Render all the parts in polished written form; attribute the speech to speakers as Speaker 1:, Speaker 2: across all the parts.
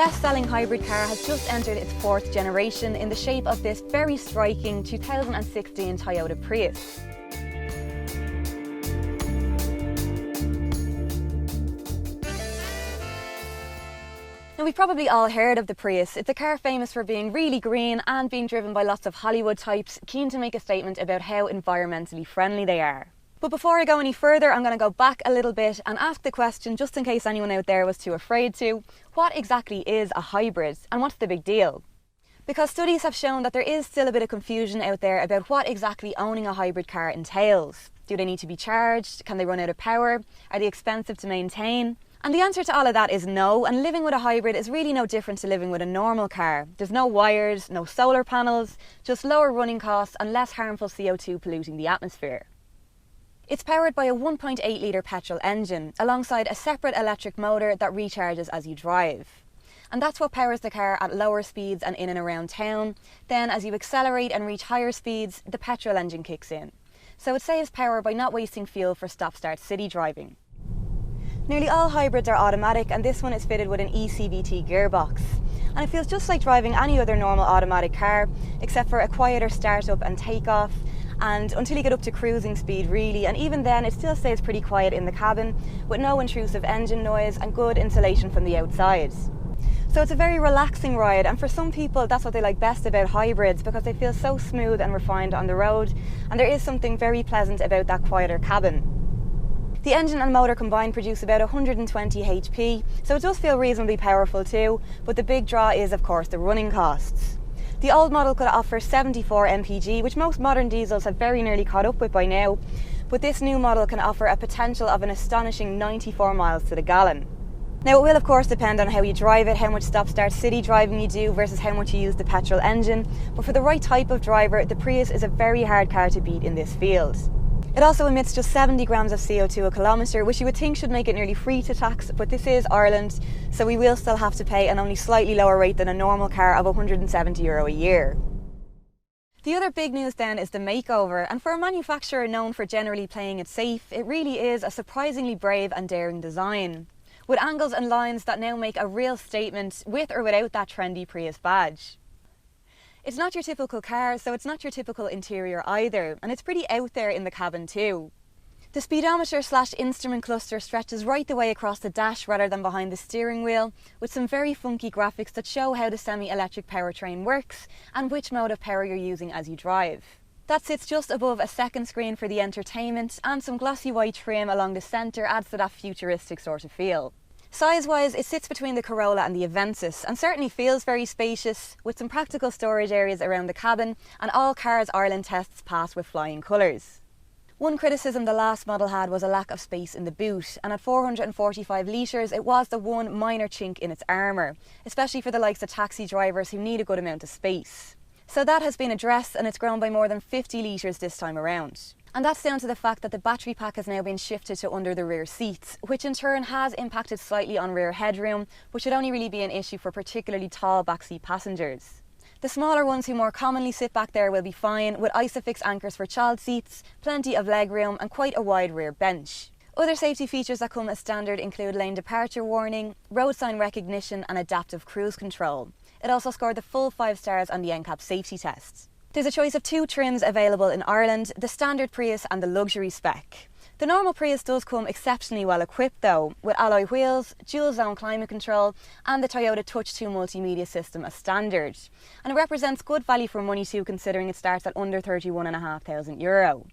Speaker 1: best-selling hybrid car has just entered its 4th generation in the shape of this very striking 2016 Toyota Prius. Now, we've probably all heard of the Prius. It's a car famous for being really green and being driven by lots of Hollywood types keen to make a statement about how environmentally friendly they are. But before I go any further, I'm going to go back a little bit and ask the question, just in case anyone out there was too afraid to, what exactly is a hybrid and what's the big deal? Because studies have shown that there is still a bit of confusion out there about what exactly owning a hybrid car entails. Do they need to be charged? Can they run out of power? Are they expensive to maintain? And the answer to all of that is no, and living with a hybrid is really no different to living with a normal car. There's no wires, no solar panels, just lower running costs and less harmful CO2 polluting the atmosphere. It's powered by a 1.8 litre petrol engine, alongside a separate electric motor that recharges as you drive. And that's what powers the car at lower speeds and in and around town. Then as you accelerate and reach higher speeds, the petrol engine kicks in. So it saves power by not wasting fuel for stop-start city driving. Nearly all hybrids are automatic, and this one is fitted with an ECVT gearbox. And it feels just like driving any other normal automatic car, except for a quieter start-up and take-off, and until you get up to cruising speed really, and even then it still stays pretty quiet in the cabin, with no intrusive engine noise and good insulation from the outside. So it's a very relaxing ride, and for some people that's what they like best about hybrids, because they feel so smooth and refined on the road, and there is something very pleasant about that quieter cabin. The engine and motor combined produce about 120 HP, so it does feel reasonably powerful too, but the big draw is of course the running costs. The old model could offer 74 mpg, which most modern diesels have very nearly caught up with by now, but this new model can offer a potential of an astonishing 94 miles to the gallon. Now, it will of course depend on how you drive it, how much stop-start city driving you do versus how much you use the petrol engine, but for the right type of driver, the Prius is a very hard car to beat in this field. It also emits just 70 grams of CO2 a kilometre, which you would think should make it nearly free to tax, but this is Ireland, so we will still have to pay an only slightly lower rate than a normal car of €170 a year. The other big news then is the makeover, and for a manufacturer known for generally playing it safe, it really is a surprisingly brave and daring design, with angles and lines that now make a real statement with or without that trendy Prius badge. It's not your typical car, so it's not your typical interior either, and it's pretty out there in the cabin too. The speedometer/instrument cluster stretches right the way across the dash rather than behind the steering wheel, with some very funky graphics that show how the semi-electric powertrain works and which mode of power you're using as you drive. That sits just above a second screen for the entertainment, and some glossy white trim along the centre adds to that futuristic sort of feel. Size-wise, it sits between the Corolla and the Avensis and certainly feels very spacious, with some practical storage areas around the cabin, and all Cars Ireland tests pass with flying colours. One criticism the last model had was a lack of space in the boot, and at 445 litres it was the one minor chink in its armour, especially for the likes of taxi drivers who need a good amount of space. So that has been addressed, and it's grown by more than 50 litres this time around. And that's down to the fact that the battery pack has now been shifted to under the rear seats, which in turn has impacted slightly on rear headroom, but should only really be an issue for particularly tall backseat passengers. The smaller ones who more commonly sit back there will be fine, with Isofix anchors for child seats, plenty of legroom and quite a wide rear bench. Other safety features that come as standard include lane departure warning, road sign recognition and adaptive cruise control. It also scored the full 5 stars on the NCAP safety test. There's a choice of 2 trims available in Ireland, the standard Prius and the luxury spec. The normal Prius does come exceptionally well equipped though, with alloy wheels, dual zone climate control and the Toyota Touch 2 multimedia system as standard. And it represents good value for money too, considering it starts at under €31,500.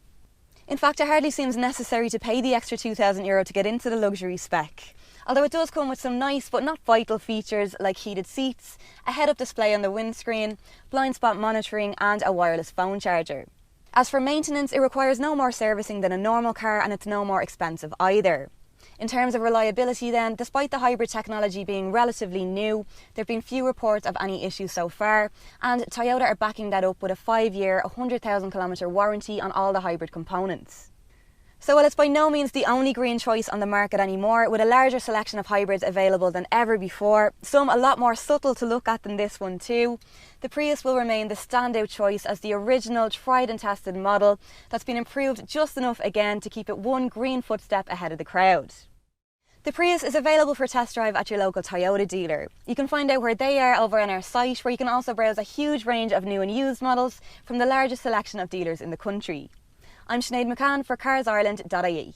Speaker 1: In fact, it hardly seems necessary to pay the extra €2,000 to get into the luxury spec. Although it does come with some nice but not vital features like heated seats, a head-up display on the windscreen, blind spot monitoring and a wireless phone charger. As for maintenance, it requires no more servicing than a normal car, and it's no more expensive either. In terms of reliability then, despite the hybrid technology being relatively new, there have been few reports of any issues so far, and Toyota are backing that up with a 5-year, 100,000 kilometre warranty on all the hybrid components. So while it's by no means the only green choice on the market anymore, with a larger selection of hybrids available than ever before, some a lot more subtle to look at than this one too, the Prius will remain the standout choice as the original tried and tested model that's been improved just enough again to keep it one green footstep ahead of the crowd. The Prius is available for test drive at your local Toyota dealer. You can find out where they are over on our site, where you can also browse a huge range of new and used models from the largest selection of dealers in the country. I'm Sinead McCann for CarsIreland.ie.